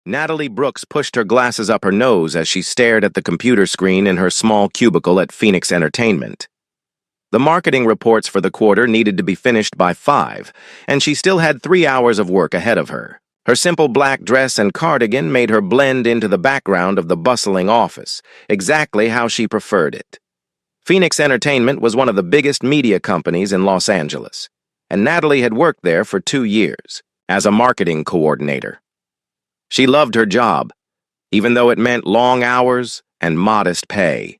Natalie Brooks pushed her glasses up her nose as she stared at the computer screen in her small cubicle at Phoenix Entertainment. The marketing reports for the quarter needed to be finished by 5, and she still had 3 hours of work ahead of her. Her simple black dress and cardigan made her blend into the background of the bustling office, exactly how she preferred it. Phoenix Entertainment was one of the biggest media companies in Los Angeles, and Natalie had worked there for 2 years as a marketing coordinator. She loved her job, even though it meant long hours and modest pay.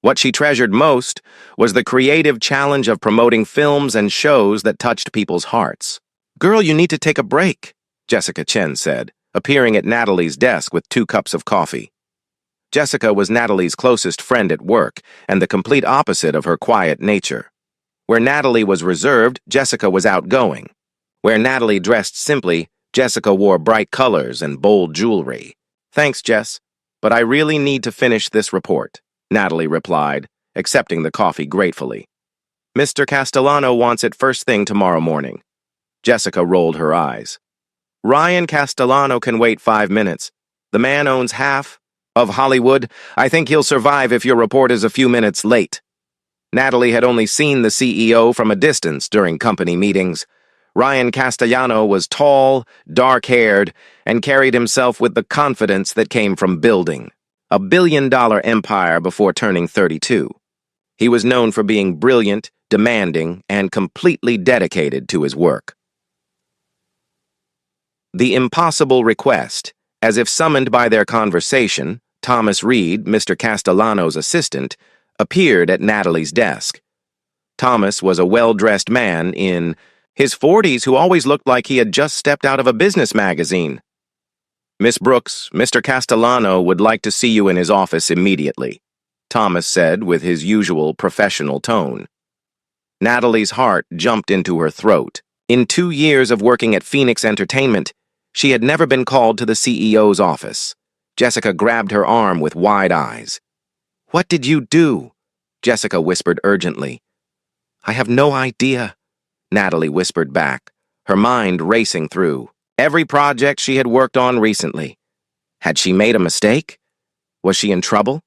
What she treasured most was the creative challenge of promoting films and shows that touched people's hearts. "Girl, you need to take a break," Jessica Chen said, appearing at Natalie's desk with 2 cups of coffee. Jessica was Natalie's closest friend at work and the complete opposite of her quiet nature. Where Natalie was reserved, Jessica was outgoing. Where Natalie dressed simply, Jessica wore bright colors and bold jewelry. "Thanks, Jess, but I really need to finish this report," Natalie replied, accepting the coffee gratefully. "Mr. Castellano wants it first thing tomorrow morning." Jessica rolled her eyes. "Ryan Castellano can wait 5 minutes. The man owns half of Hollywood. I think he'll survive if your report is a few minutes late." Natalie had only seen the CEO from a distance during company meetings. Ryan Castellano was tall, dark-haired, and carried himself with the confidence that came from building a billion-dollar empire before turning 32. He was known for being brilliant, demanding, and completely dedicated to his work. The impossible request, as if summoned by their conversation, Thomas Reed, Mr. Castellano's assistant, appeared at Natalie's desk. Thomas was a well-dressed man in his 40s who always looked like he had just stepped out of a business magazine. "Miss Brooks, Mr. Castellano would like to see you in his office immediately," Thomas said with his usual professional tone. Natalie's heart jumped into her throat. In 2 years of working at Phoenix Entertainment, she had never been called to the CEO's office. Jessica grabbed her arm with wide eyes. "What did you do?" Jessica whispered urgently. "I have no idea," Natalie whispered back, her mind racing through every project she had worked on recently. Had she made a mistake? Was she in trouble?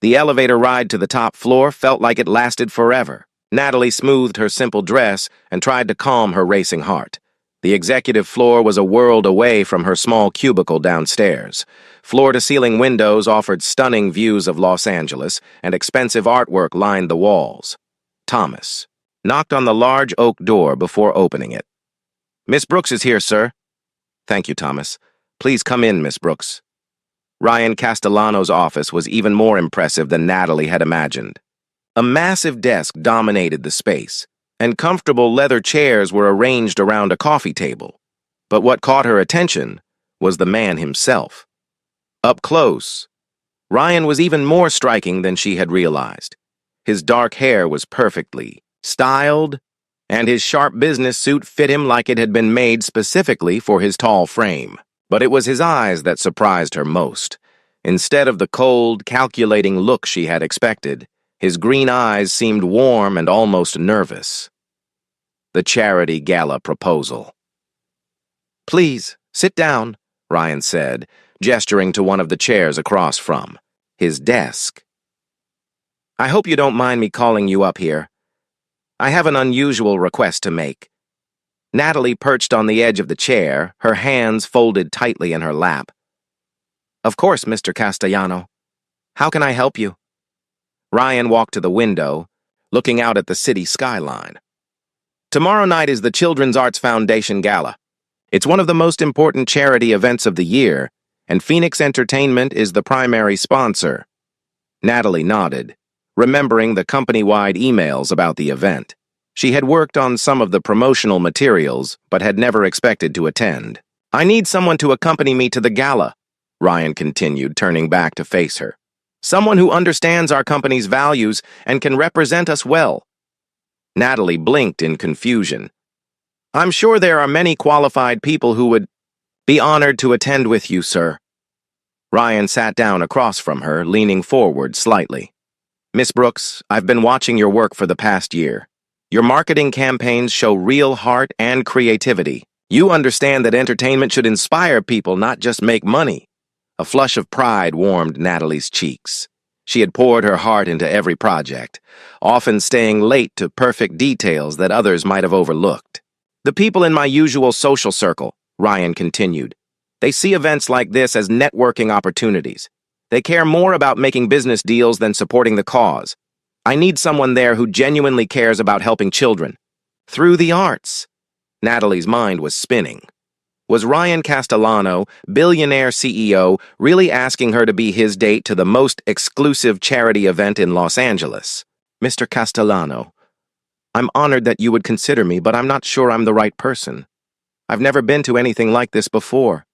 The elevator ride to the top floor felt like it lasted forever. Natalie smoothed her simple dress and tried to calm her racing heart. The executive floor was a world away from her small cubicle downstairs. Floor-to-ceiling windows offered stunning views of Los Angeles, and expensive artwork lined the walls. Thomas knocked on the large oak door before opening it. "Miss Brooks is here, sir." "Thank you, Thomas. Please come in, Miss Brooks." Ryan Castellano's office was even more impressive than Natalie had imagined. A massive desk dominated the space, and comfortable leather chairs were arranged around a coffee table. But what caught her attention was the man himself. Up close, Ryan was even more striking than she had realized. His dark hair was perfectly styled, and his sharp business suit fit him like it had been made specifically for his tall frame. But it was his eyes that surprised her most. Instead of the cold, calculating look she had expected, his green eyes seemed warm and almost nervous. The charity gala proposal. "Please, sit down," Ryan said, gesturing to one of the chairs across from his desk. "I hope you don't mind me calling you up here. I have an unusual request to make." Natalie perched on the edge of the chair, her hands folded tightly in her lap. "Of course, Mr. Castellano. How can I help you?" Ryan walked to the window, looking out at the city skyline. "Tomorrow night is the Children's Arts Foundation Gala. It's one of the most important charity events of the year, and Phoenix Entertainment is the primary sponsor." Natalie nodded, remembering the company-wide emails about the event. She had worked on some of the promotional materials, but had never expected to attend. "I need someone to accompany me to the gala," Ryan continued, turning back to face her. "Someone who understands our company's values and can represent us well." Natalie blinked in confusion. "I'm sure there are many qualified people who would be honored to attend with you, sir." Ryan sat down across from her, leaning forward slightly. "Miss Brooks, I've been watching your work for the past year. Your marketing campaigns show real heart and creativity. You understand that entertainment should inspire people, not just make money. A flush of pride warmed Natalie's cheeks. She had poured her heart into every project, often staying late to perfect details that others might have overlooked. The people in my usual social circle, Ryan continued, they see events like this as networking opportunities. They care more about making business deals than supporting the cause. I need someone there who genuinely cares about helping children. Through the arts. Natalie's mind was spinning. Was Ryan Castellano, billionaire CEO, really asking her to be his date to the most exclusive charity event in Los Angeles? Mr. Castellano, I'm honored that you would consider me, but I'm not sure I'm the right person. I've never been to anything like this before.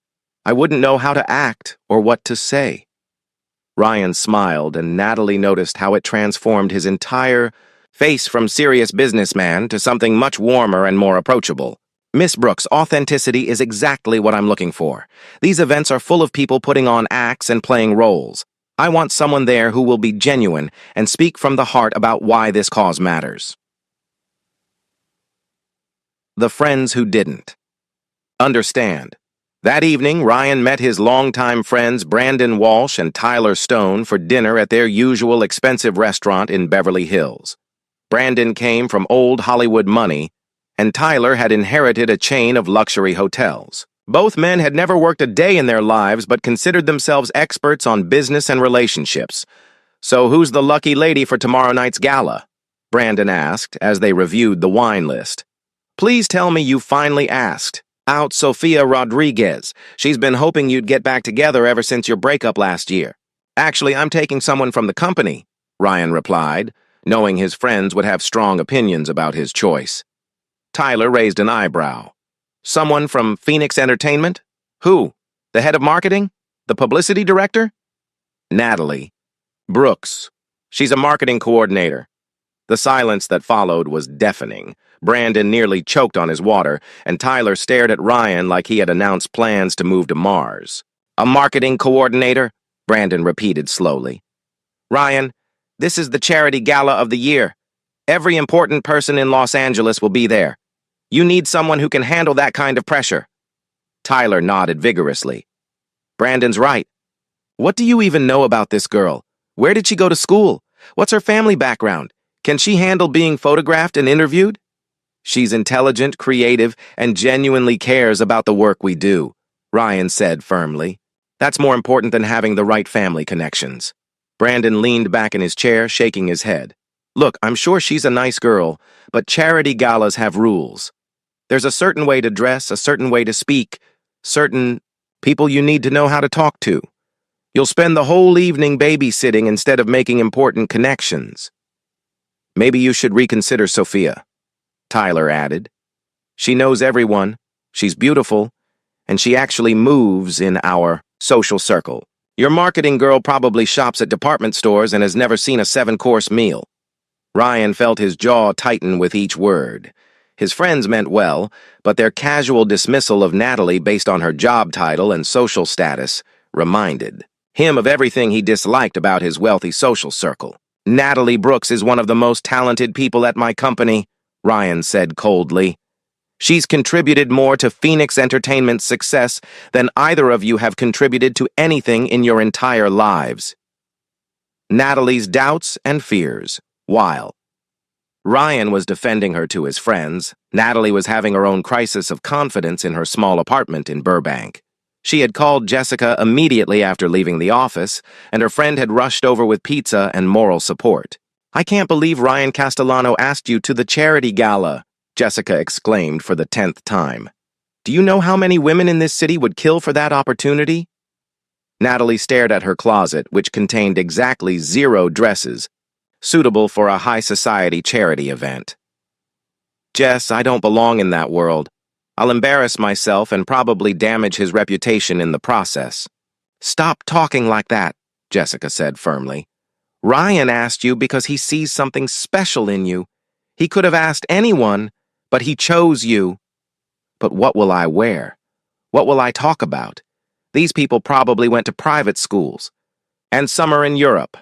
I wouldn't know how to act or what to say. Ryan smiled, and Natalie noticed how it transformed his entire face from serious businessman to something much warmer and more approachable. Miss Brooks, authenticity is exactly what I'm looking for. These events are full of people putting on acts and playing roles. I want someone there who will be genuine and speak from the heart about why this cause matters. The friends who didn't. Understand. That evening, Ryan met his longtime friends Brandon Walsh and Tyler Stone for dinner at their usual expensive restaurant in Beverly Hills. Brandon came from old Hollywood money, and Tyler had inherited a chain of luxury hotels. Both men had never worked a day in their lives but considered themselves experts on business and relationships. So who's the lucky lady for tomorrow night's gala? Brandon asked as they reviewed the wine list. Please tell me you finally asked. Out Sofia Rodriguez. She's been hoping you'd get back together ever since your breakup last year. Actually, I'm taking someone from the company, Ryan replied, knowing his friends would have strong opinions about his choice. Tyler raised an eyebrow. Someone from Phoenix Entertainment? Who? The head of marketing? The publicity director? Natalie. Brooks. She's a marketing coordinator. The silence that followed was deafening. Brandon nearly choked on his water, and Tyler stared at Ryan like he had announced plans to move to Mars. A marketing coordinator? Brandon repeated slowly. Ryan, this is the charity gala of the year. Every important person in Los Angeles will be there. You need someone who can handle that kind of pressure. Tyler nodded vigorously. Brandon's right. What do you even know about this girl? Where did she go to school? What's her family background? Can she handle being photographed and interviewed? She's intelligent, creative, and genuinely cares about the work we do, Ryan said firmly. That's more important than having the right family connections. Brandon leaned back in his chair, shaking his head. Look, I'm sure she's a nice girl, but charity galas have rules. There's a certain way to dress, a certain way to speak, certain people you need to know how to talk to. You'll spend the whole evening babysitting instead of making important connections. Maybe you should reconsider Sophia, Tyler added. She knows everyone, she's beautiful, and she actually moves in our social circle. Your marketing girl probably shops at department stores and has never seen a 7-course meal. Ryan felt his jaw tighten with each word. His friends meant well, but their casual dismissal of Natalie based on her job title and social status reminded him of everything he disliked about his wealthy social circle. Natalie Brooks is one of the most talented people at my company, Ryan said coldly. She's contributed more to Phoenix Entertainment's success than either of you have contributed to anything in your entire lives. Natalie's doubts and fears, while Ryan was defending her to his friends, Natalie was having her own crisis of confidence in her small apartment in Burbank. She had called Jessica immediately after leaving the office, and her friend had rushed over with pizza and moral support. I can't believe Ryan Castellano asked you to the charity gala, Jessica exclaimed for the 10th time. Do you know how many women in this city would kill for that opportunity? Natalie stared at her closet, which contained exactly 0 dresses, suitable for a high society charity event. Jess, I don't belong in that world. I'll embarrass myself and probably damage his reputation in the process. Stop talking like that, Jessica said firmly. Ryan asked you because he sees something special in you. He could have asked anyone, but he chose you. But what will I wear? What will I talk about? These people probably went to private schools. And some are in Europe.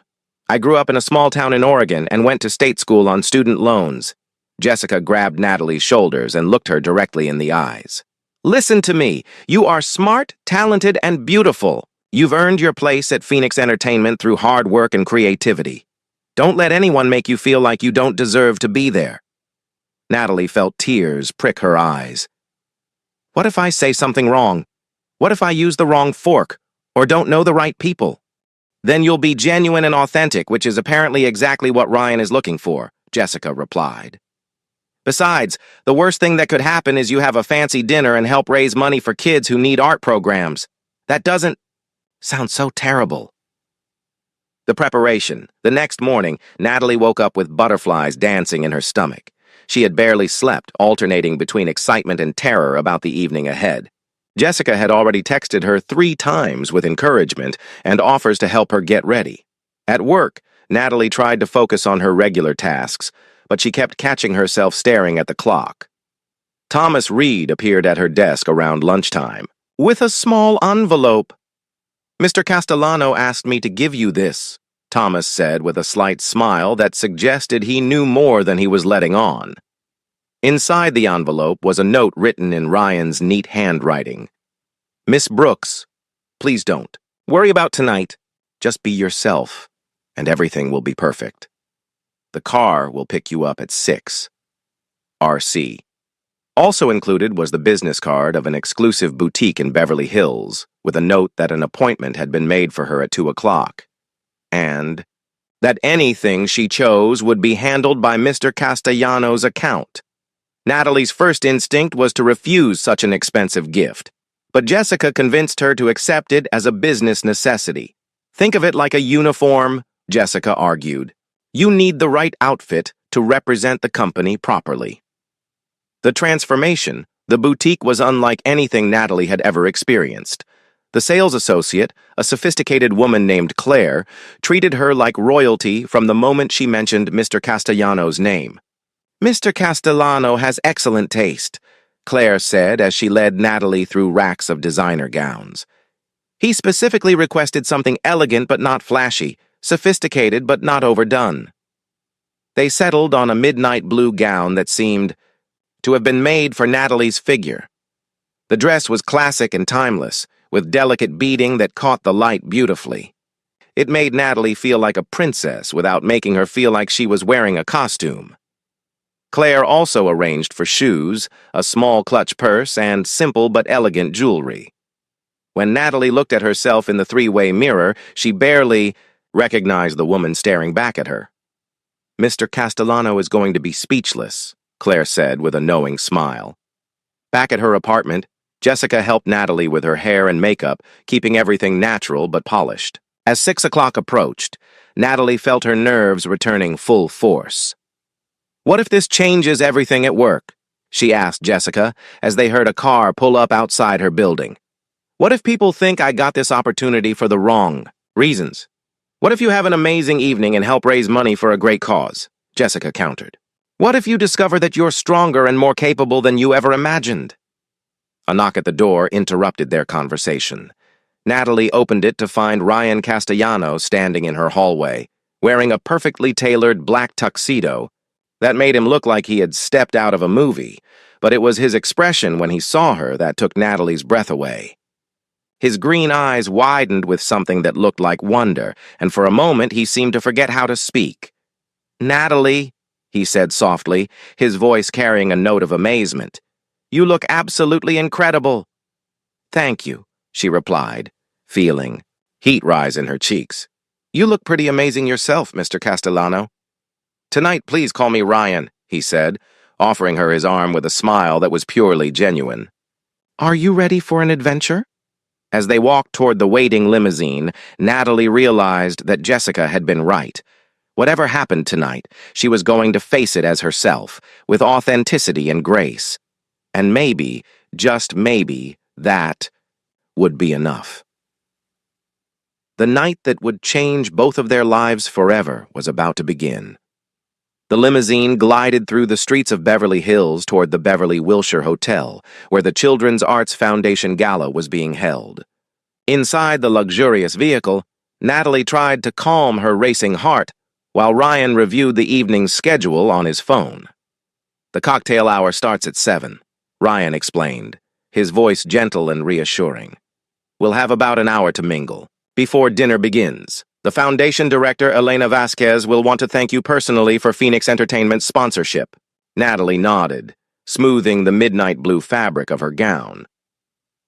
I grew up in a small town in Oregon and went to state school on student loans. Jessica grabbed Natalie's shoulders and looked her directly in the eyes. Listen to me. You are smart, talented, and beautiful. You've earned your place at Phoenix Entertainment through hard work and creativity. Don't let anyone make you feel like you don't deserve to be there. Natalie felt tears prick her eyes. What if I say something wrong? What if I use the wrong fork or don't know the right people? Then you'll be genuine and authentic, which is apparently exactly what Ryan is looking for, Jessica replied. Besides, the worst thing that could happen is you have a fancy dinner and help raise money for kids who need art programs. That doesn't sound so terrible. The preparation. The next morning, Natalie woke up with butterflies dancing in her stomach. She had barely slept, alternating between excitement and terror about the evening ahead. Jessica had already texted her 3 times with encouragement and offers to help her get ready. At work, Natalie tried to focus on her regular tasks, but she kept catching herself staring at the clock. Thomas Reed appeared at her desk around lunchtime, with a small envelope. "Mr. Castellano asked me to give you this," Thomas said with a slight smile that suggested he knew more than he was letting on. Inside the envelope was a note written in Ryan's neat handwriting. "Miss Brooks, please don't worry about tonight. Just be yourself, and everything will be perfect. The car will pick you up at 6. RC." Also included was the business card of an exclusive boutique in Beverly Hills, with a note that an appointment had been made for her at 2 o'clock, and that anything she chose would be handled by Mr. Castellano's account. Natalie's first instinct was to refuse such an expensive gift, but Jessica convinced her to accept it as a business necessity. "Think of it like a uniform," Jessica argued. "You need the right outfit to represent the company properly." The transformation, the boutique was unlike anything Natalie had ever experienced. The sales associate, a sophisticated woman named Claire, treated her like royalty from the moment she mentioned Mr. Castellano's name. "Mr. Castellano has excellent taste," Claire said as she led Natalie through racks of designer gowns. "He specifically requested something elegant but not flashy, sophisticated but not overdone." They settled on a midnight blue gown that seemed to have been made for Natalie's figure. The dress was classic and timeless, with delicate beading that caught the light beautifully. It made Natalie feel like a princess without making her feel like she was wearing a costume. Claire also arranged for shoes, a small clutch purse, and simple but elegant jewelry. When Natalie looked at herself in the 3-way mirror, she barely recognized the woman staring back at her. "Mr. Castellano is going to be speechless," Claire said with a knowing smile. Back at her apartment, Jessica helped Natalie with her hair and makeup, keeping everything natural but polished. As 6 o'clock approached, Natalie felt her nerves returning full force. "What if this changes everything at work?" she asked Jessica as they heard a car pull up outside her building. "What if people think I got this opportunity for the wrong reasons? What if you have an amazing evening and help raise money for a great cause?" Jessica countered. "What if you discover that you're stronger and more capable than you ever imagined?" A knock at the door interrupted their conversation. Natalie opened it to find Ryan Castellano standing in her hallway, wearing a perfectly tailored black tuxedo that made him look like he had stepped out of a movie, but it was his expression when he saw her that took Natalie's breath away. His green eyes widened with something that looked like wonder, and for a moment he seemed to forget how to speak. "Natalie," he said softly, his voice carrying a note of amazement. "You look absolutely incredible." "Thank you," she replied, feeling heat rise in her cheeks. "You look pretty amazing yourself, Mr. Castellano." "Tonight, please call me Ryan," he said, offering her his arm with a smile that was purely genuine. "Are you ready for an adventure?" As they walked toward the waiting limousine, Natalie realized that Jessica had been right. Whatever happened tonight, she was going to face it as herself, with authenticity and grace. And maybe, just maybe, that would be enough. The night that would change both of their lives forever was about to begin. The limousine glided through the streets of Beverly Hills toward the Beverly Wilshire Hotel, where the Children's Arts Foundation Gala was being held. Inside the luxurious vehicle, Natalie tried to calm her racing heart while Ryan reviewed the evening's schedule on his phone. "The cocktail hour starts at 7, Ryan explained, his voice gentle and reassuring. "We'll have about an hour to mingle. Before dinner begins, the Foundation Director, Elena Vasquez, will want to thank you personally for Phoenix Entertainment's sponsorship." Natalie nodded, smoothing the midnight blue fabric of her gown.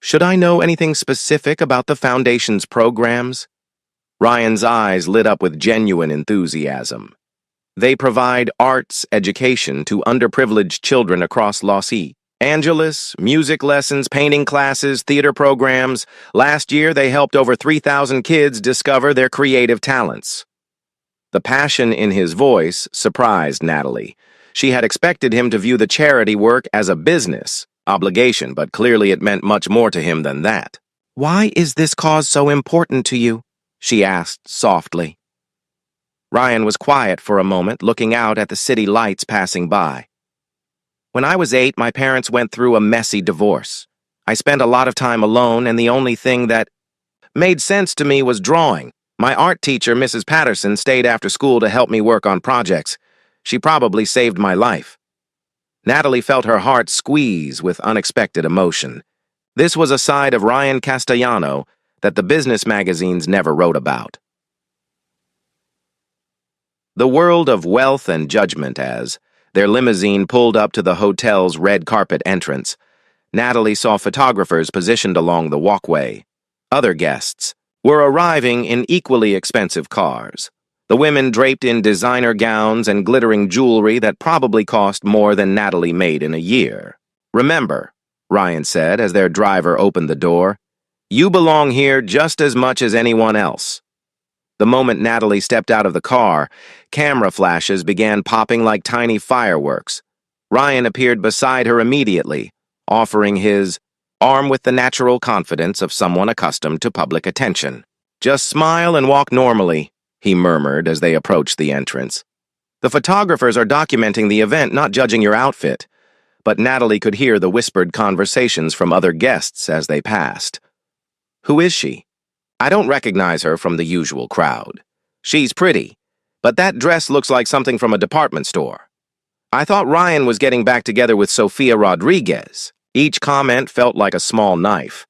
"Should I know anything specific about the Foundation's programs?" Ryan's eyes lit up with genuine enthusiasm. "They provide arts education to underprivileged children across Los Angeles, music lessons, painting classes, theater programs. Last year, they helped over 3,000 kids discover their creative talents." The passion in his voice surprised Natalie. She had expected him to view the charity work as a business obligation, but clearly it meant much more to him than that. "Why is this cause so important to you?" she asked softly. Ryan was quiet for a moment, looking out at the city lights passing by. "When I was 8, my parents went through a messy divorce. I spent a lot of time alone, and the only thing that made sense to me was drawing. My art teacher, Mrs. Patterson, stayed after school to help me work on projects. She probably saved my life." Natalie felt her heart squeeze with unexpected emotion. This was a side of Ryan Castellano that the business magazines never wrote about. The world of wealth and judgment. As their limousine pulled up to the hotel's red carpet entrance, Natalie saw photographers positioned along the walkway. Other guests were arriving in equally expensive cars, the women draped in designer gowns and glittering jewelry that probably cost more than Natalie made in a year. "Remember," Ryan said as their driver opened the door, "you belong here just as much as anyone else." The moment Natalie stepped out of the car, camera flashes began popping like tiny fireworks. Ryan appeared beside her immediately, offering his arm with the natural confidence of someone accustomed to public attention. "Just smile and walk normally," he murmured as they approached the entrance. "The photographers are documenting the event, not judging your outfit." But Natalie could hear the whispered conversations from other guests as they passed. "Who is she? I don't recognize her from the usual crowd. She's pretty, but that dress looks like something from a department store. I thought Ryan was getting back together with Sofia Rodriguez." Each comment felt like a small knife,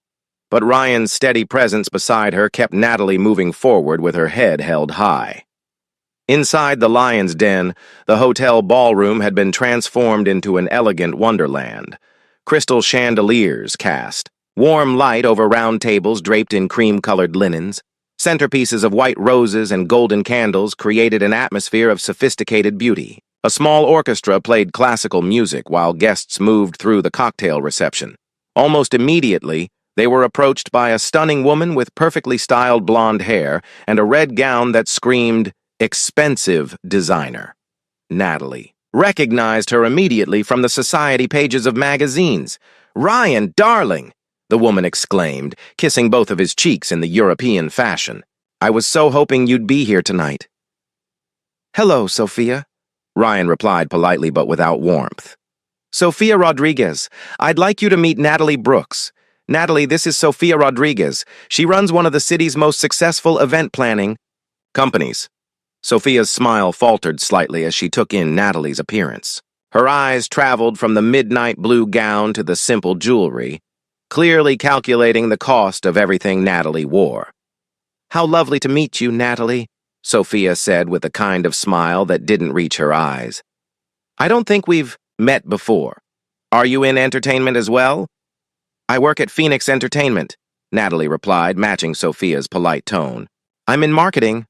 but Ryan's steady presence beside her kept Natalie moving forward with her head held high. Inside the Lion's Den, the hotel ballroom had been transformed into an elegant wonderland. Crystal chandeliers cast warm light over round tables draped in cream-colored linens. Centerpieces of white roses and golden candles created an atmosphere of sophisticated beauty. A small orchestra played classical music while guests moved through the cocktail reception. Almost immediately, they were approached by a stunning woman with perfectly styled blonde hair and a red gown that screamed, "Expensive designer." Natalie recognized her immediately from the society pages of magazines. "Ryan, darling!" the woman exclaimed, kissing both of his cheeks in the European fashion. "I was so hoping you'd be here tonight." "Hello, Sofia," Ryan replied politely but without warmth. "Sofia Rodriguez. I'd like you to meet Natalie Brooks. Natalie, this is Sofia Rodriguez. She runs one of the city's most successful event planning companies." Sofia's smile faltered slightly as she took in Natalie's appearance. Her eyes traveled from the midnight blue gown to the simple jewelry, clearly calculating the cost of everything Natalie wore. "How lovely to meet you, Natalie," Sofia said with a kind of smile that didn't reach her eyes. "I don't think we've met before. Are you in entertainment as well?" "I work at Phoenix Entertainment," Natalie replied, matching Sofia's polite tone. "I'm in marketing."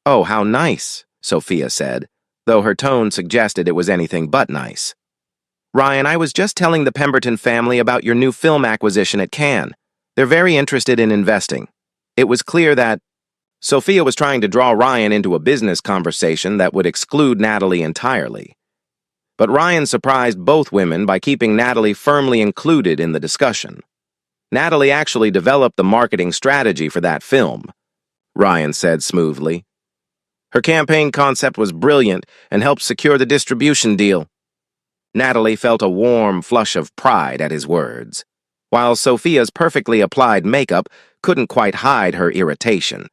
"Oh, how nice," Sofia said, though her tone suggested it was anything but nice. "Ryan, I was just telling the Pemberton family about your new film acquisition at Cannes. They're very interested in investing." It was clear that Sofia was trying to draw Ryan into a business conversation that would exclude Natalie entirely. But Ryan surprised both women by keeping Natalie firmly included in the discussion. "Natalie actually developed the marketing strategy for that film," Ryan said smoothly. "Her campaign concept was brilliant and helped secure the distribution deal." Natalie felt a warm flush of pride at his words, while Sofia's perfectly applied makeup couldn't quite hide her irritation.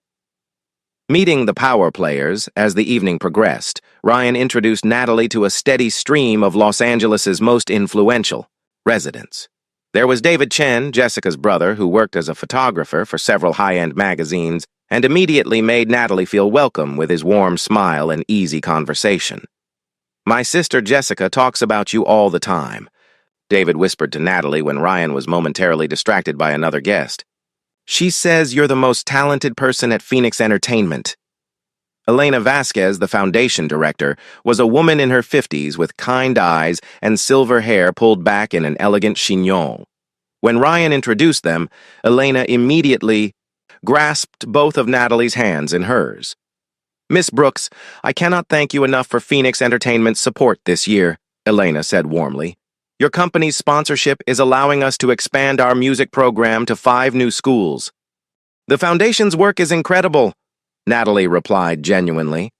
Meeting the power players as the evening progressed, Ryan introduced Natalie to a steady stream of Los Angeles's most influential residents. There was David Chen, Jessica's brother, who worked as a photographer for several high-end magazines and immediately made Natalie feel welcome with his warm smile and easy conversation. "My sister Jessica talks about you all the time," David whispered to Natalie when Ryan was momentarily distracted by another guest. "She says you're the most talented person at Phoenix Entertainment." Elena Vasquez, the foundation director, was a woman in her 50s with kind eyes and silver hair pulled back in an elegant chignon. When Ryan introduced them, Elena immediately grasped both of Natalie's hands in hers. "Miss Brooks, I cannot thank you enough for Phoenix Entertainment's support this year," Elena said warmly. "Your company's sponsorship is allowing us to expand our music program to 5 new schools." "The foundation's work is incredible," Natalie replied genuinely.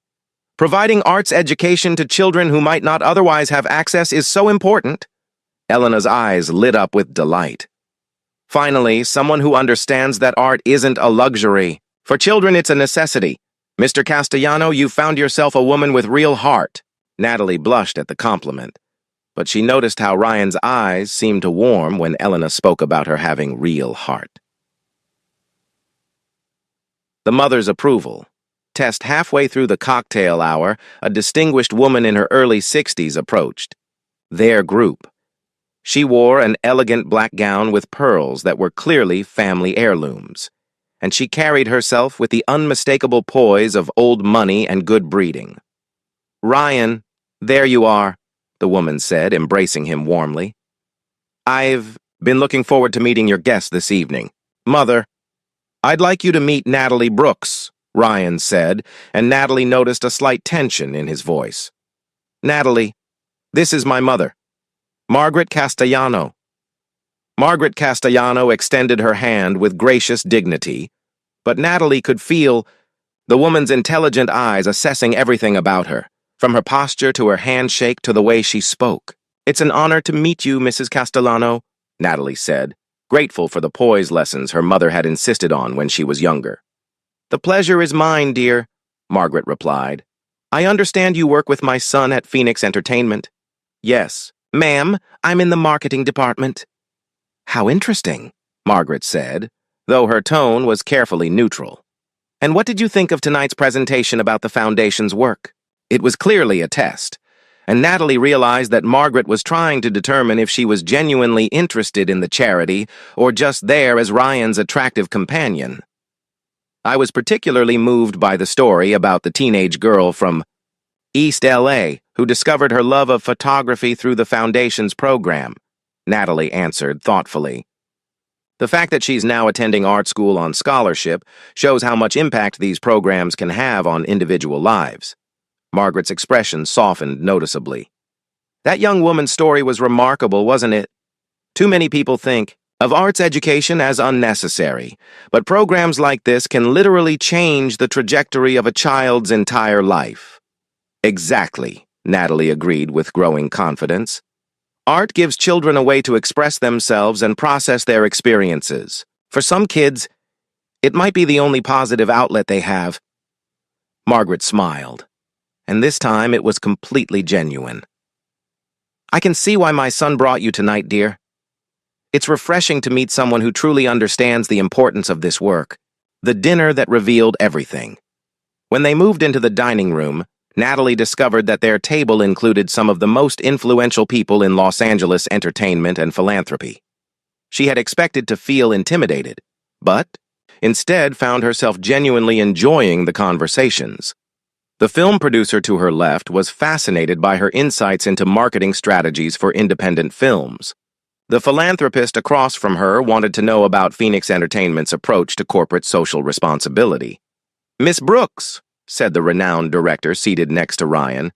"Providing arts education to children who might not otherwise have access is so important." Elena's eyes lit up with delight. "Finally, someone who understands that art isn't a luxury. For children, it's a necessity. Mr. Castellano, you found yourself a woman with real heart." Natalie blushed at the compliment, but she noticed how Ryan's eyes seemed to warm when Elena spoke about her having real heart. The mother's approval. Test halfway through the cocktail hour, a distinguished woman in her early 60s approached. Their group. She wore an elegant black gown with pearls that were clearly family heirlooms, and she carried herself with the unmistakable poise of old money and good breeding. "Ryan, there you are," the woman said, embracing him warmly. "I've been looking forward to meeting your guest this evening. Mother, I'd like you to meet Natalie Brooks," Ryan said, and Natalie noticed a slight tension in his voice. "Natalie, this is my mother, Margaret Castellano." Margaret Castellano extended her hand with gracious dignity, but Natalie could feel the woman's intelligent eyes assessing everything about her, from her posture to her handshake to the way she spoke. "It's an honor to meet you, Mrs. Castellano," Natalie said, grateful for the poise lessons her mother had insisted on when she was younger. "The pleasure is mine, dear," Margaret replied. "I understand you work with my son at Phoenix Entertainment." "Yes, ma'am, I'm in the marketing department." "How interesting," Margaret said, though her tone was carefully neutral. "And what did you think of tonight's presentation about the Foundation's work?" It was clearly a test, and Natalie realized that Margaret was trying to determine if she was genuinely interested in the charity or just there as Ryan's attractive companion. "I was particularly moved by the story about the teenage girl from East LA who discovered her love of photography through the Foundation's program," Natalie answered thoughtfully. "The fact that she's now attending art school on scholarship shows how much impact these programs can have on individual lives." Margaret's expression softened noticeably. "That young woman's story was remarkable, wasn't it? Too many people think of arts education as unnecessary, but programs like this can literally change the trajectory of a child's entire life." "Exactly," Natalie agreed with growing confidence. "Art gives children a way to express themselves and process their experiences. For some kids, it might be the only positive outlet they have." Margaret smiled, and this time it was completely genuine. "I can see why my son brought you tonight, dear. It's refreshing to meet someone who truly understands the importance of this work." The dinner that revealed everything. When they moved into the dining room, Natalie discovered that their table included some of the most influential people in Los Angeles entertainment and philanthropy. She had expected to feel intimidated, but instead found herself genuinely enjoying the conversations. The film producer to her left was fascinated by her insights into marketing strategies for independent films. The philanthropist across from her wanted to know about Phoenix Entertainment's approach to corporate social responsibility. "Miss Brooks," said the renowned director seated next to Ryan,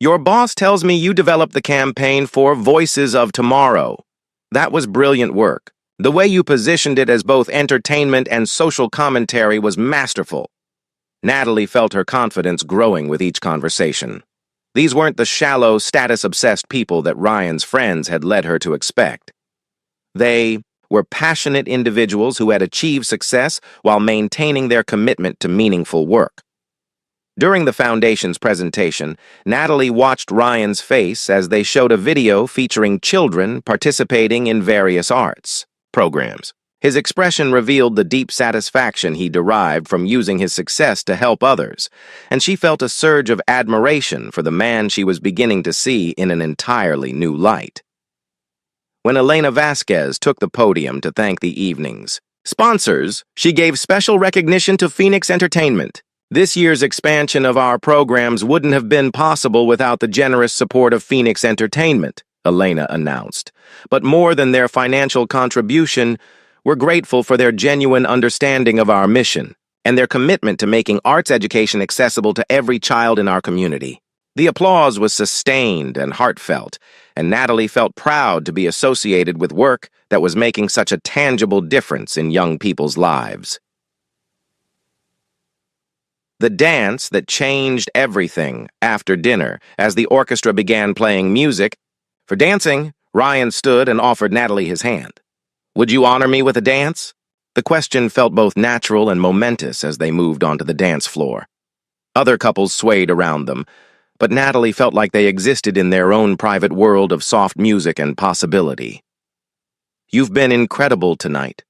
"your boss tells me you developed the campaign for Voices of Tomorrow. That was brilliant work. The way you positioned it as both entertainment and social commentary was masterful." Natalie felt her confidence growing with each conversation. These weren't the shallow, status-obsessed people that Ryan's friends had led her to expect. They were passionate individuals who had achieved success while maintaining their commitment to meaningful work. During the Foundation's presentation, Natalie watched Ryan's face as they showed a video featuring children participating in various arts programs. His expression revealed the deep satisfaction he derived from using his success to help others, and she felt a surge of admiration for the man she was beginning to see in an entirely new light. When Elena Vasquez took the podium to thank the evening's sponsors, she gave special recognition to Phoenix Entertainment. This year's expansion of our programs wouldn't have been possible without the generous support of Phoenix Entertainment, Elena announced. But more than their financial contribution, we're grateful for their genuine understanding of our mission and their commitment to making arts education accessible to every child in our community. The applause was sustained and heartfelt, and Natalie felt proud to be associated with work that was making such a tangible difference in young people's lives. The dance that changed everything after dinner as the orchestra began playing music. For dancing, Ryan stood and offered Natalie his hand. "Would you honor me with a dance?" The question felt both natural and momentous as they moved onto the dance floor. Other couples swayed around them, but Natalie felt like they existed in their own private world of soft music and possibility. "You've been incredible tonight,"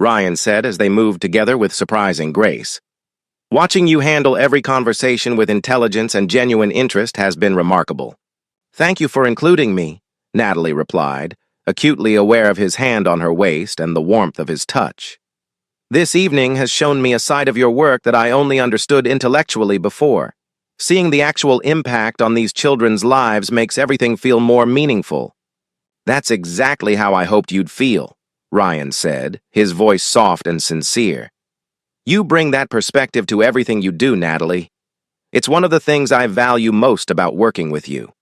Ryan said as they moved together with surprising grace. "Watching you handle every conversation with intelligence and genuine interest has been remarkable." "Thank you for including me," Natalie replied, acutely aware of his hand on her waist and the warmth of his touch. "This evening has shown me a side of your work that I only understood intellectually before. Seeing the actual impact on these children's lives makes everything feel more meaningful." "That's exactly how I hoped you'd feel," Ryan said, his voice soft and sincere. "You bring that perspective to everything you do, Natalie. It's one of the things I value most about working with you."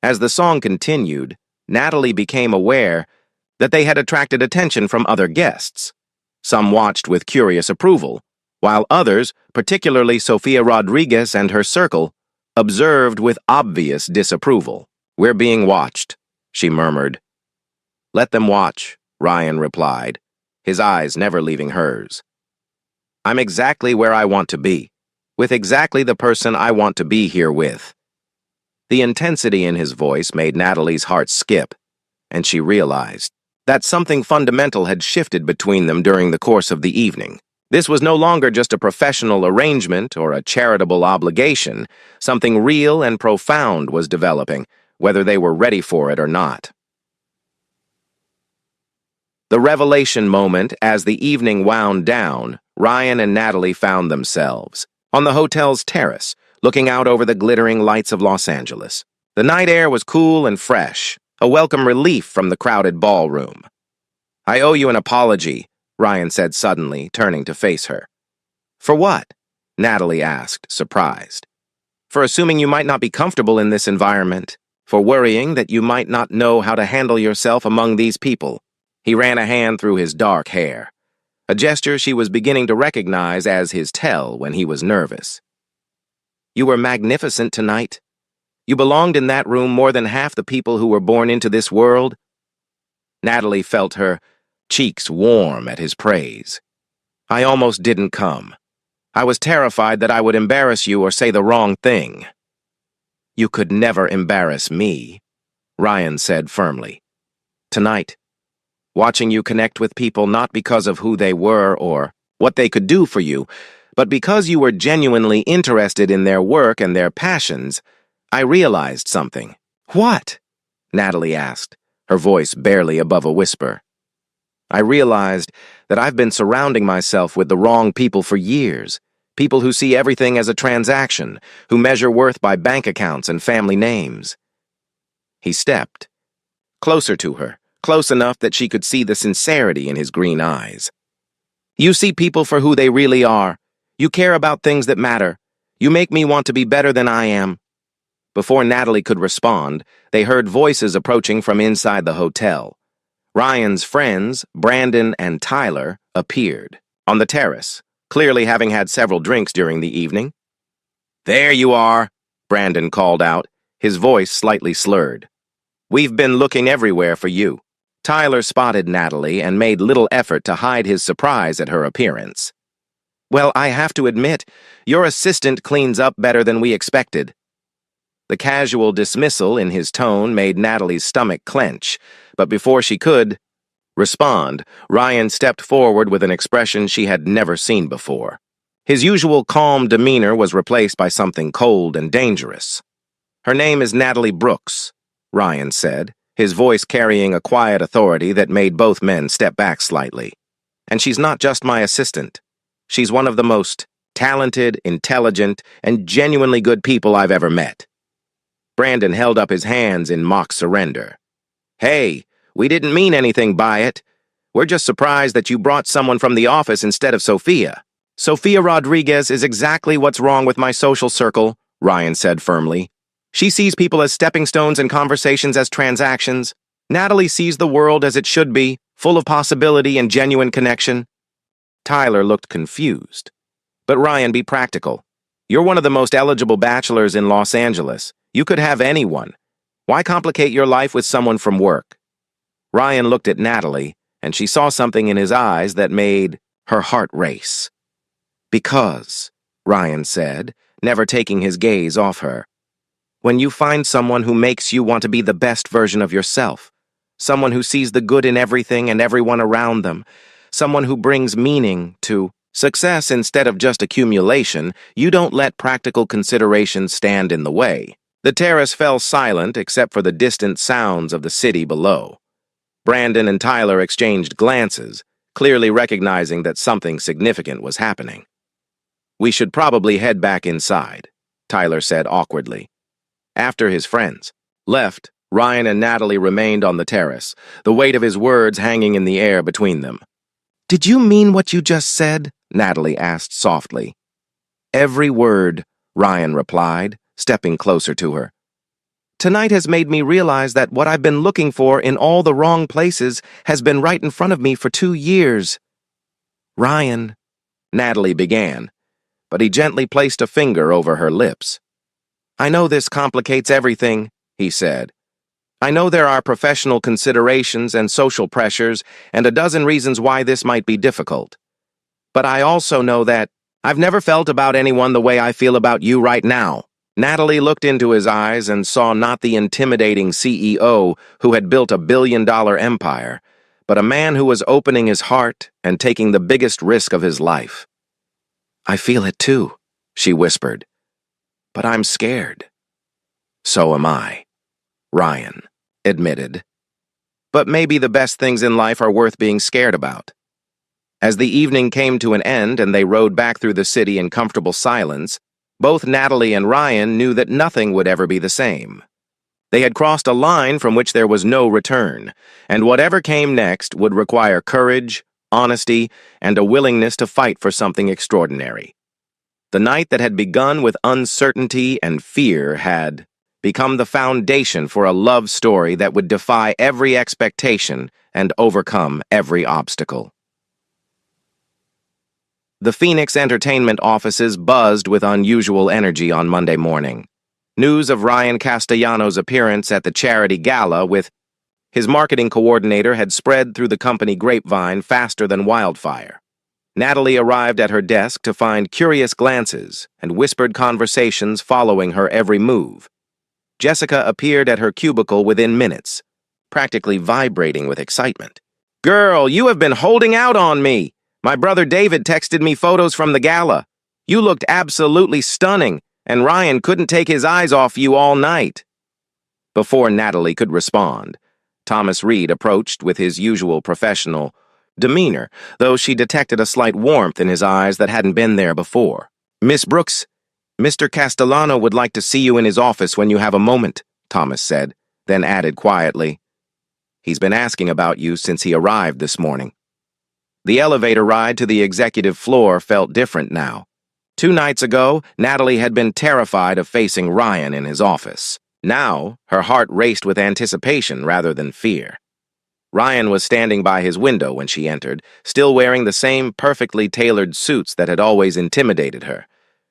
As the song continued, Natalie became aware that they had attracted attention from other guests. Some watched with curious approval, while others, particularly Sofia Rodriguez and her circle, observed with obvious disapproval. "We're being watched," she murmured. "Let them watch," Ryan replied, his eyes never leaving hers. "I'm exactly where I want to be, with exactly the person I want to be here with." The intensity in his voice made Natalie's heart skip, and she realized that something fundamental had shifted between them during the course of the evening. This was no longer just a professional arrangement or a charitable obligation. Something real and profound was developing, whether they were ready for it or not. The revelation moment as the evening wound down, Ryan and Natalie found themselves on the hotel's terrace, looking out over the glittering lights of Los Angeles. The night air was cool and fresh, a welcome relief from the crowded ballroom. "I owe you an apology," Ryan said suddenly, turning to face her. "For what?" Natalie asked, surprised. "For assuming you might not be comfortable in this environment, for worrying that you might not know how to handle yourself among these people." He ran a hand through his dark hair, a gesture she was beginning to recognize as his tell when he was nervous. "You were magnificent tonight. You belonged in that room more than half the people who were born into this world." Natalie felt her cheeks warm at his praise. "I almost didn't come. I was terrified that I would embarrass you or say the wrong thing." "You could never embarrass me," Ryan said firmly. "Tonight, watching you connect with people not because of who they were or what they could do for you, but because you were genuinely interested in their work and their passions, I realized something." "What?" Natalie asked, her voice barely above a whisper. "I realized that I've been surrounding myself with the wrong people for years, people who see everything as a transaction, who measure worth by bank accounts and family names." He stepped closer to her, close enough that she could see the sincerity in his green eyes. "You see people for who they really are. You care about things that matter. You make me want to be better than I am." Before Natalie could respond, they heard voices approaching from inside the hotel. Ryan's friends, Brandon and Tyler, appeared on the terrace, clearly having had several drinks during the evening. "There you are," Brandon called out, his voice slightly slurred. "We've been looking everywhere for you." Tyler spotted Natalie and made little effort to hide his surprise at her appearance. Well, I have to admit, your assistant cleans up better than we expected. The casual dismissal in his tone made Natalie's stomach clench, but before she could respond, Ryan stepped forward with an expression she had never seen before. His usual calm demeanor was replaced by something cold and dangerous. "Her name is Natalie Brooks," Ryan said, his voice carrying a quiet authority that made both men step back slightly. "And she's not just my assistant. She's one of the most talented, intelligent, and genuinely good people I've ever met." Brandon held up his hands in mock surrender. "Hey, we didn't mean anything by it. We're just surprised that you brought someone from the office instead of Sophia." "Sophia Rodriguez is exactly what's wrong with my social circle," Ryan said firmly. "She sees people as stepping stones and conversations as transactions. Natalie sees the world as it should be, full of possibility and genuine connection." Tyler looked confused. "But Ryan, be practical. You're one of the most eligible bachelors in Los Angeles. You could have anyone. Why complicate your life with someone from work?" Ryan looked at Natalie, and she saw something in his eyes that made her heart race. "Because," Ryan said, never taking his gaze off her, "when you find someone who makes you want to be the best version of yourself, someone who sees the good in everything and everyone around them, someone who brings meaning to success instead of just accumulation, you don't let practical considerations stand in the way." The terrace fell silent except for the distant sounds of the city below. Brandon and Tyler exchanged glances, clearly recognizing that something significant was happening. "We should probably head back inside," Tyler said awkwardly. After his friends left, Ryan and Natalie remained on the terrace, the weight of his words hanging in the air between them. "Did you mean what you just said?" Natalie asked softly. "Every word," Ryan replied, stepping closer to her. "Tonight has made me realize that what I've been looking for in all the wrong places has been right in front of me for 2 years. "Ryan," Natalie began, but he gently placed a finger over her lips. "I know this complicates everything," he said. "I know there are professional considerations and social pressures and a dozen reasons why this might be difficult. But I also know that I've never felt about anyone the way I feel about you right now." Natalie looked into his eyes and saw not the intimidating CEO who had built a billion-dollar empire, but a man who was opening his heart and taking the biggest risk of his life. "I feel it too," she whispered. "But I'm scared." "So am I," Ryan admitted. "But maybe the best things in life are worth being scared about." As the evening came to an end and they rode back through the city in comfortable silence, both Natalie and Ryan knew that nothing would ever be the same. They had crossed a line from which there was no return, and whatever came next would require courage, honesty, and a willingness to fight for something extraordinary. The night that had begun with uncertainty and fear had become the foundation for a love story that would defy every expectation and overcome every obstacle. The Phoenix Entertainment offices buzzed with unusual energy on Monday morning. News of Ryan Castellano's appearance at the charity gala with his marketing coordinator had spread through the company grapevine faster than wildfire. Natalie arrived at her desk to find curious glances and whispered conversations following her every move. Jessica appeared at her cubicle within minutes, practically vibrating with excitement. "Girl, you have been holding out on me! My brother David texted me photos from the gala. You looked absolutely stunning, and Ryan couldn't take his eyes off you all night." Before Natalie could respond, Thomas Reed approached with his usual professional demeanor, though she detected a slight warmth in his eyes that hadn't been there before. "Miss Brooks, Mr. Castellano would like to see you in his office when you have a moment," Thomas said, then added quietly, "He's been asking about you since he arrived this morning." The elevator ride to the executive floor felt different now. 2 nights ago, Natalie had been terrified of facing Ryan in his office. Now, her heart raced with anticipation rather than fear. Ryan was standing by his window when she entered, still wearing the same perfectly tailored suits that had always intimidated her.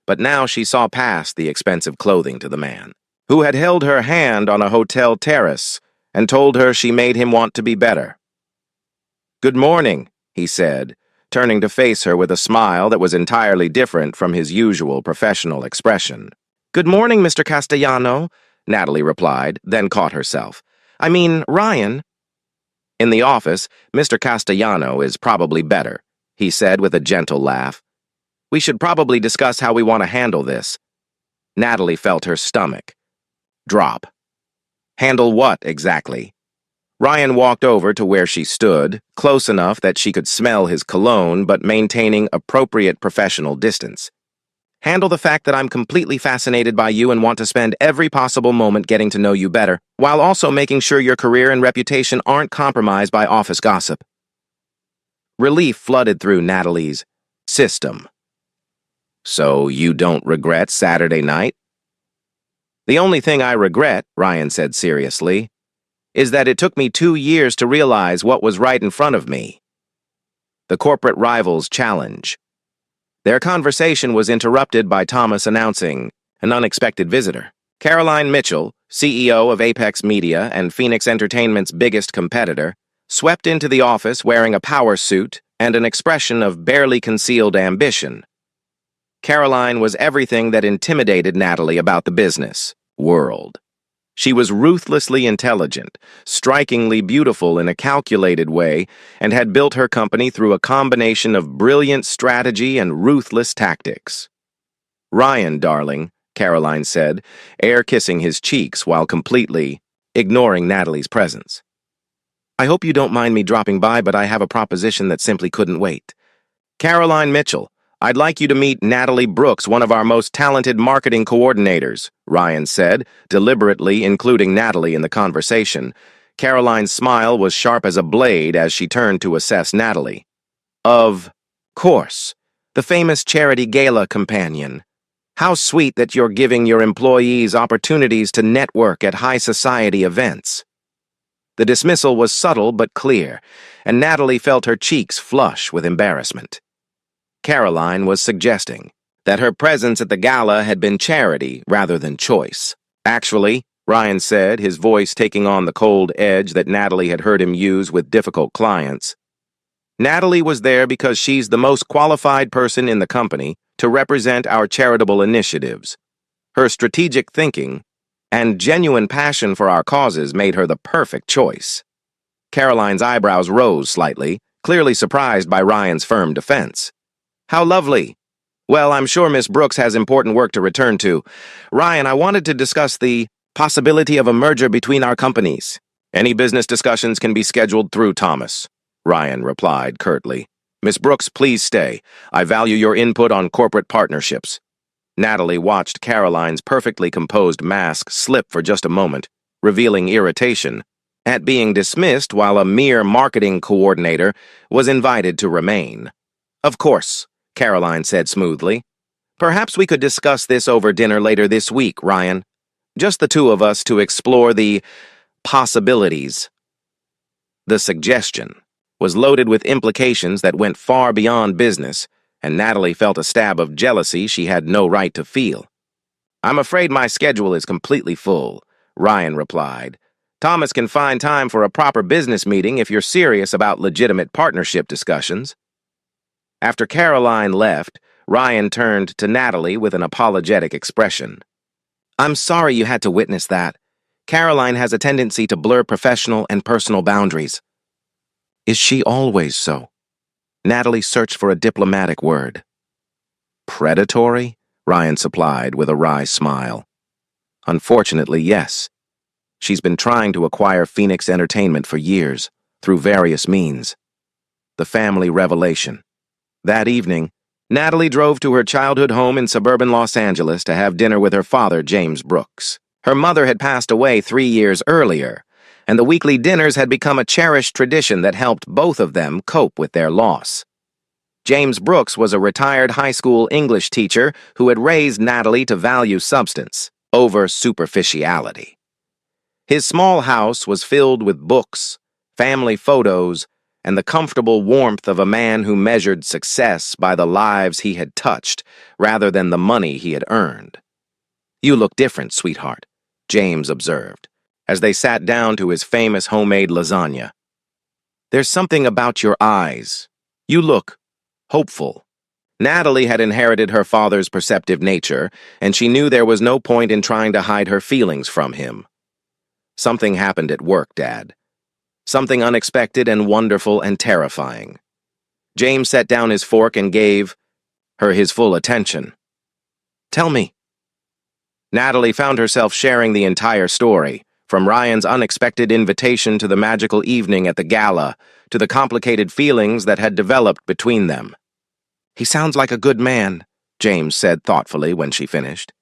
But now she saw past the expensive clothing to the man, who had held her hand on a hotel terrace and told her she made him want to be better. "Good morning," he said, turning to face her with a smile that was entirely different from his usual professional expression. "Good morning, Mr. Castellano," Natalie replied, then caught herself. "I mean, Ryan." "In the office, Mr. Castellano is probably better," he said with a gentle laugh. "We should probably discuss how we want to handle this." Natalie felt her stomach drop. Handle what, exactly? Ryan walked over to where she stood, close enough that she could smell his cologne but maintaining appropriate professional distance. "Handle the fact that I'm completely fascinated by you and want to spend every possible moment getting to know you better, while also making sure your career and reputation aren't compromised by office gossip." Relief flooded through Natalie's system. "So you don't regret Saturday night?" "The only thing I regret," Ryan said seriously, "is that it took me 2 years to realize what was right in front of me." The corporate rivals' challenge. Their conversation was interrupted by Thomas announcing an unexpected visitor. Caroline Mitchell, CEO of Apex Media and Phoenix Entertainment's biggest competitor, swept into the office wearing a power suit and an expression of barely concealed ambition. Caroline was everything that intimidated Natalie about the business world. She was ruthlessly intelligent, strikingly beautiful in a calculated way, and had built her company through a combination of brilliant strategy and ruthless tactics. "Ryan, darling," Caroline said, air-kissing his cheeks while completely ignoring Natalie's presence. "I hope you don't mind me dropping by, but I have a proposition that simply couldn't wait." "Caroline Mitchell, I'd like you to meet Natalie Brooks, one of our most talented marketing coordinators," Ryan said, deliberately including Natalie in the conversation. Caroline's smile was sharp as a blade as she turned to assess Natalie. "Of course, the famous charity gala companion. How sweet that you're giving your employees opportunities to network at high society events." The dismissal was subtle but clear, and Natalie felt her cheeks flush with embarrassment. Caroline was suggesting that her presence at the gala had been charity rather than choice. "Actually," Ryan said, his voice taking on the cold edge that Natalie had heard him use with difficult clients, "Natalie was there because she's the most qualified person in the company to represent our charitable initiatives. Her strategic thinking and genuine passion for our causes made her the perfect choice." Caroline's eyebrows rose slightly, clearly surprised by Ryan's firm defense. "How lovely. Well, I'm sure Miss Brooks has important work to return to. Ryan, I wanted to discuss the possibility of a merger between our companies." "Any business discussions can be scheduled through Thomas," Ryan replied curtly. "Miss Brooks, please stay. I value your input on corporate partnerships." Natalie watched Caroline's perfectly composed mask slip for just a moment, revealing irritation at being dismissed while a mere marketing coordinator was invited to remain. "Of course," Caroline said smoothly. "Perhaps we could discuss this over dinner later this week, Ryan. Just the two of us to explore the possibilities." The suggestion was loaded with implications that went far beyond business, and Natalie felt a stab of jealousy she had no right to feel. "I'm afraid my schedule is completely full," Ryan replied. "Thomas can find time for a proper business meeting if you're serious about legitimate partnership discussions." After Caroline left, Ryan turned to Natalie with an apologetic expression. "I'm sorry you had to witness that. Caroline has a tendency to blur professional and personal boundaries." "Is she always so?" Natalie searched for a diplomatic word. "Predatory?" Ryan supplied with a wry smile. "Unfortunately, yes. She's been trying to acquire Phoenix Entertainment for years, through various means. The family revelation. That evening, Natalie drove to her childhood home in suburban Los Angeles to have dinner with her father, James Brooks. Her mother had passed away 3 years earlier, and the weekly dinners had become a cherished tradition that helped both of them cope with their loss. James Brooks was a retired high school English teacher who had raised Natalie to value substance over superficiality. His small house was filled with books, family photos, and the comfortable warmth of a man who measured success by the lives he had touched rather than the money he had earned. "You look different, sweetheart," James observed, as they sat down to his famous homemade lasagna. "There's something about your eyes. You look hopeful. Natalie had inherited her father's perceptive nature, and she knew there was no point in trying to hide her feelings from him. Something happened at work, Dad. Something unexpected and wonderful and terrifying. James set down his fork and gave her his full attention. Tell me. Natalie found herself sharing the entire story, from Ryan's unexpected invitation to the magical evening at the gala, to the complicated feelings that had developed between them. He sounds like a good man, James said thoughtfully when she finished.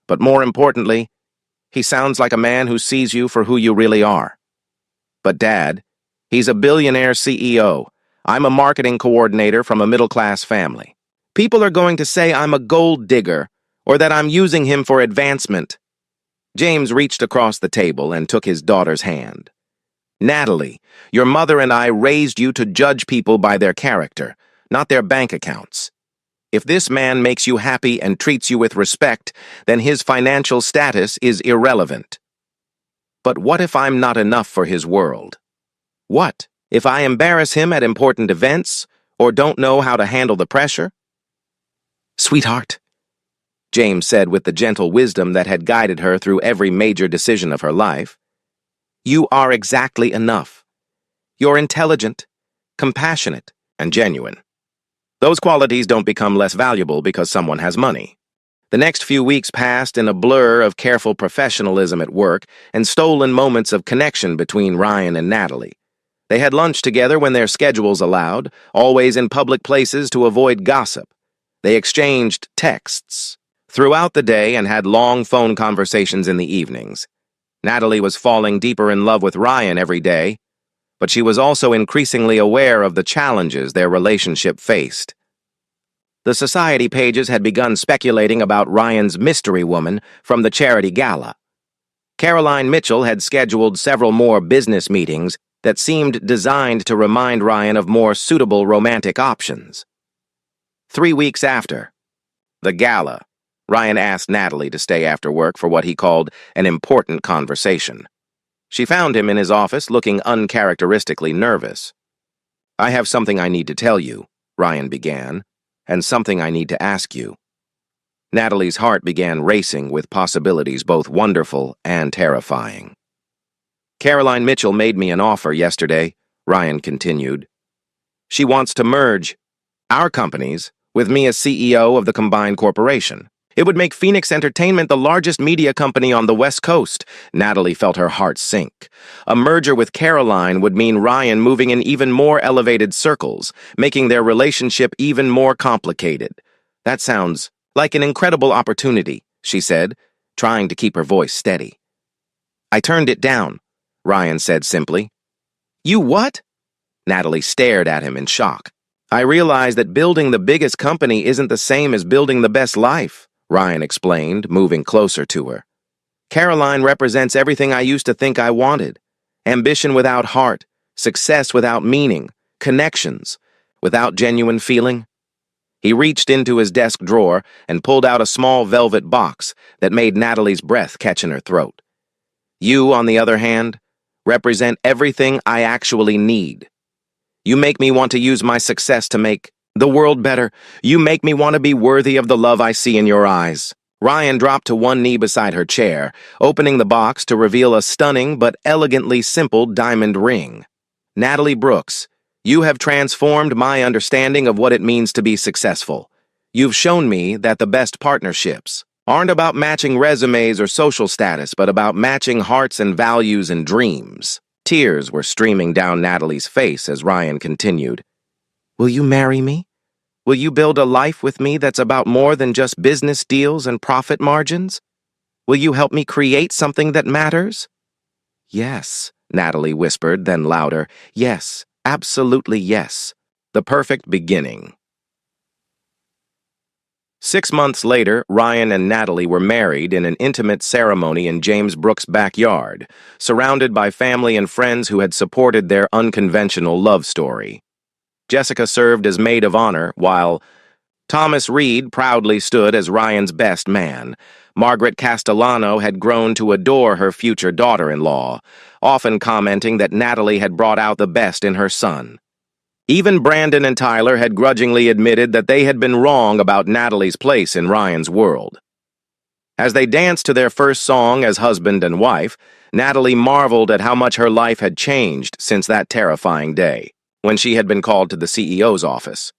But more importantly, he sounds like a man who sees you for who you really are. But Dad, he's a billionaire CEO. I'm a marketing coordinator from a middle-class family. People are going to say I'm a gold digger, or that I'm using him for advancement. James reached across the table and took his daughter's hand. Natalie, your mother and I raised you to judge people by their character, not their bank accounts. If this man makes you happy and treats you with respect, then his financial status is irrelevant. But what if I'm not enough for his world? What if I embarrass him at important events, or don't know how to handle the pressure? Sweetheart, James said with the gentle wisdom that had guided her through every major decision of her life, you are exactly enough. You're intelligent, compassionate, and genuine. Those qualities don't become less valuable because someone has money. The next few weeks passed in a blur of careful professionalism at work and stolen moments of connection between Ryan and Natalie. They had lunch together when their schedules allowed, always in public places to avoid gossip. They exchanged texts throughout the day and had long phone conversations in the evenings. Natalie was falling deeper in love with Ryan every day, but she was also increasingly aware of the challenges their relationship faced. The society pages had begun speculating about Ryan's mystery woman from the charity gala. Caroline Mitchell had scheduled several more business meetings that seemed designed to remind Ryan of more suitable romantic options. 3 weeks after the gala, Ryan asked Natalie to stay after work for what he called an important conversation. She found him in his office looking uncharacteristically nervous. I have something I need to tell you, Ryan began, and something I need to ask you. Natalie's heart began racing with possibilities both wonderful and terrifying. Caroline Mitchell made me an offer yesterday, Ryan continued. She wants to merge our companies with me as CEO of the combined corporation. It would make Phoenix Entertainment the largest media company on the West Coast. Natalie felt her heart sink. A merger with Caroline would mean Ryan moving in even more elevated circles, making their relationship even more complicated. That sounds like an incredible opportunity, she said, trying to keep her voice steady. I turned it down, Ryan said simply. You what? Natalie stared at him in shock. I realized that building the biggest company isn't the same as building the best life, Ryan explained, moving closer to her. Caroline represents everything I used to think I wanted. Ambition without heart, success without meaning, connections without genuine feeling. He reached into his desk drawer and pulled out a small velvet box that made Natalie's breath catch in her throat. You, on the other hand, represent everything I actually need. You make me want to use my success to make the world better. You make me want to be worthy of the love I see in your eyes. Ryan dropped to one knee beside her chair, opening the box to reveal a stunning but elegantly simple diamond ring. Natalie Brooks, you have transformed my understanding of what it means to be successful. You've shown me that the best partnerships aren't about matching resumes or social status, but about matching hearts and values and dreams. Tears were streaming down Natalie's face as Ryan continued. Will you marry me? Will you build a life with me that's about more than just business deals and profit margins? Will you help me create something that matters? Yes, Natalie whispered, then louder. Yes, absolutely yes. The perfect beginning. 6 months later, Ryan and Natalie were married in an intimate ceremony in James Brooks' backyard, surrounded by family and friends who had supported their unconventional love story. Jessica served as maid of honor, while Thomas Reed proudly stood as Ryan's best man. Margaret Castellano had grown to adore her future daughter-in-law, often commenting that Natalie had brought out the best in her son. Even Brandon and Tyler had grudgingly admitted that they had been wrong about Natalie's place in Ryan's world. As they danced to their first song as husband and wife, Natalie marveled at how much her life had changed since that terrifying day, when she had been called to the CEO's office.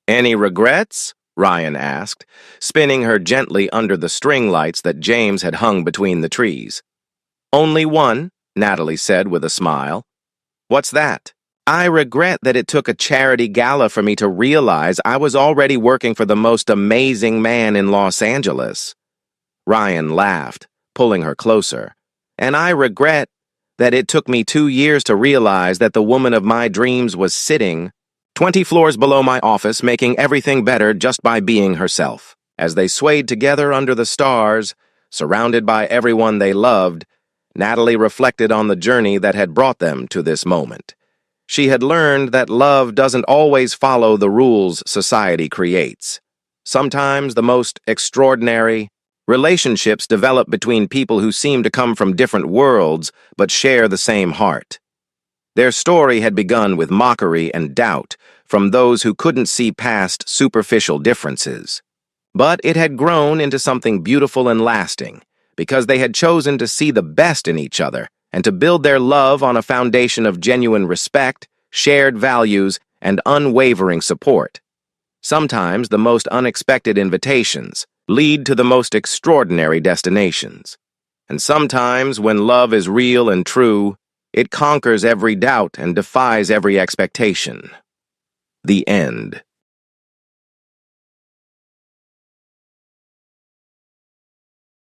"Any regrets?" Ryan asked, spinning her gently under the string lights that James had hung between the trees. "Only one," Natalie said with a smile. "What's that?" "I regret that it took a charity gala for me to realize I was already working for the most amazing man in Los Angeles." Ryan laughed, pulling her closer. "And I regret that it took me 2 years to realize that the woman of my dreams was sitting 20 floors below my office, making everything better just by being herself." As they swayed together under the stars, surrounded by everyone they loved, Natalie reflected on the journey that had brought them to this moment. She had learned that love doesn't always follow the rules society creates. Sometimes the most extraordinary relationships develop between people who seem to come from different worlds but share the same heart. Their story had begun with mockery and doubt from those who couldn't see past superficial differences. But it had grown into something beautiful and lasting, because they had chosen to see the best in each other and to build their love on a foundation of genuine respect, shared values, and unwavering support. Sometimes the most unexpected invitations lead to the most extraordinary destinations. And sometimes, when love is real and true, it conquers every doubt and defies every expectation. The end.